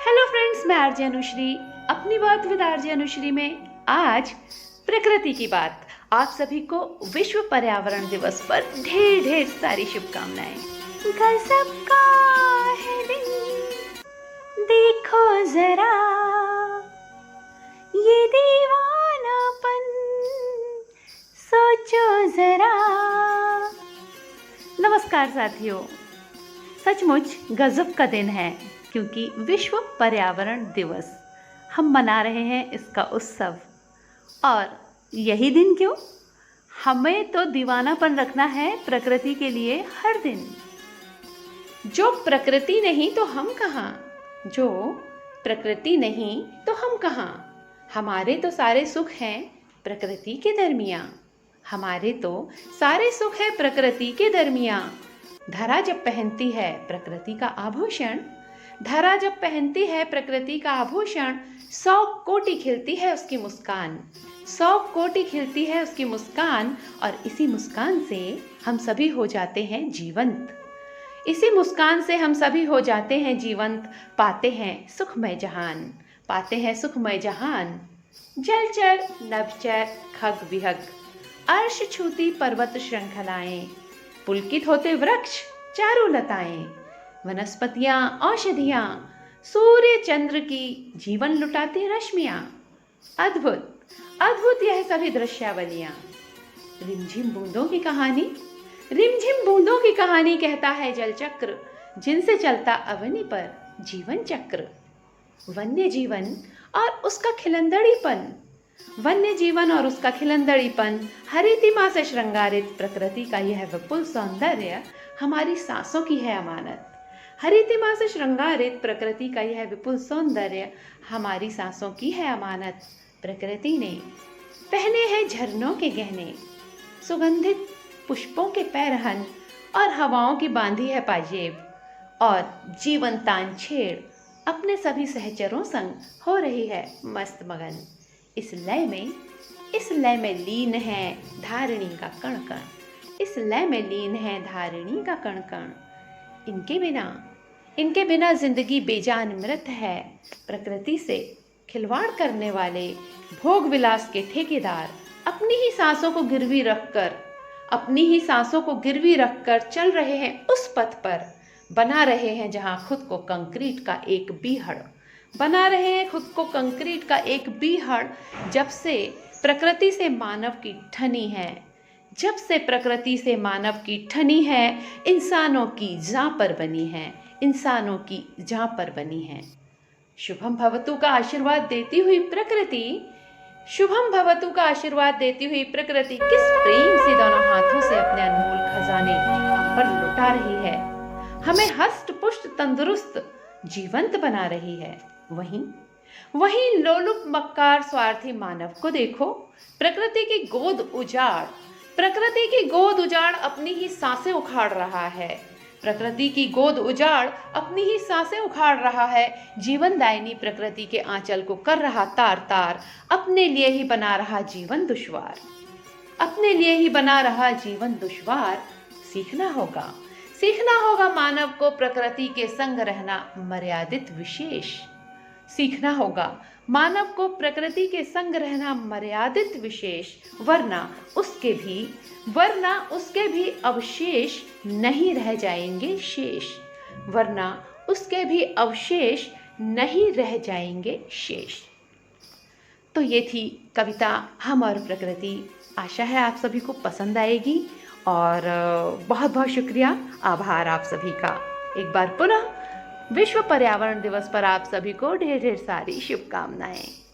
Hello friends, मैं RJ Anushree. अपनी बात विद आरजे अनुश्री में आज प्रकृति की बात। आप सभी को विश्व पर्यावरण दिवस पर ढेर ढेर सारी शुभकामनाएं। गजब का है दिन, देखो जरा ये दीवानापन, सोचो जरा। नमस्कार साथियों, सचमुच गजब का दिन है क्योंकि विश्व पर्यावरण दिवस हम मना रहे हैं इसका उत्सव। और यही दिन क्यों, हमें तो दीवानापन रखना है प्रकृति के लिए हर दिन। जो प्रकृति नहीं तो हम कहाँ, जो प्रकृति नहीं तो हम कहाँ। हमारे तो सारे सुख हैं प्रकृति के दरमियाँ, हमारे तो सारे सुख है प्रकृति के दरमियाँ। धरा जब पहनती है प्रकृति का आभूषण, धरा जब पहनती है प्रकृति का आभूषण, 100 कोटि खिलती है उसकी मुस्कान, 100 कोटि खिलती है उसकी मुस्कान। और इसी मुस्कान से हम सभी हो जाते हैं जीवंत, इसी मुस्कान से हम सभी हो जाते हैं जीवंत। पाते हैं सुखमय जहान, पाते हैं सुखमय जहान। जलचर नभचर खग विहग, अर्श छूती पर्वत श्रृंखलाएं, पुलकित होते वृक्ष चारों लताएं, वनस्पतियां औषधियां, सूर्य चंद्र की जीवन लुटाती रश्मियां। अद्भुत अद्भुत यह सभी दृश्यावलियां। रिमझिम बूंदों की कहानी, रिमझिम बूंदों की कहानी कहता है जलचक्र, जिनसे चलता अवनी पर जीवन चक्र। वन्य जीवन और उसका खिलंदड़ीपन, वन्य जीवन और उसका खिलंदड़ीपन, हरितिमा से श्रृंगारित प्रकृति का यह विपुल सौंदर्य हमारी सांसों की है अमानत। हरितिमा से श्रृंगारित प्रकृति का यह विपुल सौंदर्य हमारी सांसों की है अमानत। प्रकृति ने पहने हैं झरनों के गहने, सुगंधित पुष्पों के पैरहन, और हवाओं की बांधी है पाजेब, और जीवन तान छेड़ अपने सभी सहचरों संग हो रही है मस्त मगन। इस लय में लीन है धारिणी का कण कण, इस लय में लीन है धारिणी का कण कण। इनके बिना जिंदगी बेजान मृत है। प्रकृति से खिलवाड़ करने वाले भोग विलास के ठेकेदार अपनी ही सांसों को गिरवी रखकर चल रहे हैं उस पथ पर, बना रहे हैं जहां खुद को कंक्रीट का एक बीहड़, बना रहे हैं खुद को कंक्रीट का एक बीहड़। जब से प्रकृति से मानव की ठनी है, जब से प्रकृति से मानव की ठनी है, इंसानों की जां पर बनी है, इंसानों की जां पर बनी है। शुभम भवतु का आशीर्वाद देती हुई प्रकृति, शुभम भवतु का आशीर्वाद देती हुई प्रकृति किस प्रेम से दोनों हाथों से अपने अनमोल खजाने हम पर लुटा रही है, हमें हष्ट पुष्ट तंदुरुस्त जीवंत बना रही है। वहीं लोलुप मक्कार स्वार्थी मानव को देखो, प्रकृति की गोद उजाड़ अपनी ही सांसें उखाड़ रहा है, प्रकृति की गोद उजाड़ अपनी ही सांसें उखाड़ रहा है। जीवनदायिनी प्रकृति के आंचल को कर रहा तार तार, अपने लिए ही बना रहा जीवन दुश्वार, अपने लिए ही बना रहा जीवन दुश्वार। सीखना होगा मानव को प्रकृति के संग रहना मर्यादित विशेष, सीखना होगा मानव को प्रकृति के संग रहना मर्यादित विशेष, वरना उसके भी अवशेष नहीं रह जाएंगे शेष, वरना उसके भी अवशेष नहीं रह जाएंगे शेष। तो ये थी कविता हम और प्रकृति। आशा है आप सभी को पसंद आएगी और बहुत बहुत शुक्रिया, आभार आप सभी का। एक बार पुनः विश्व पर्यावरण दिवस पर आप सभी को ढेर ढेर सारी शुभकामनाएं।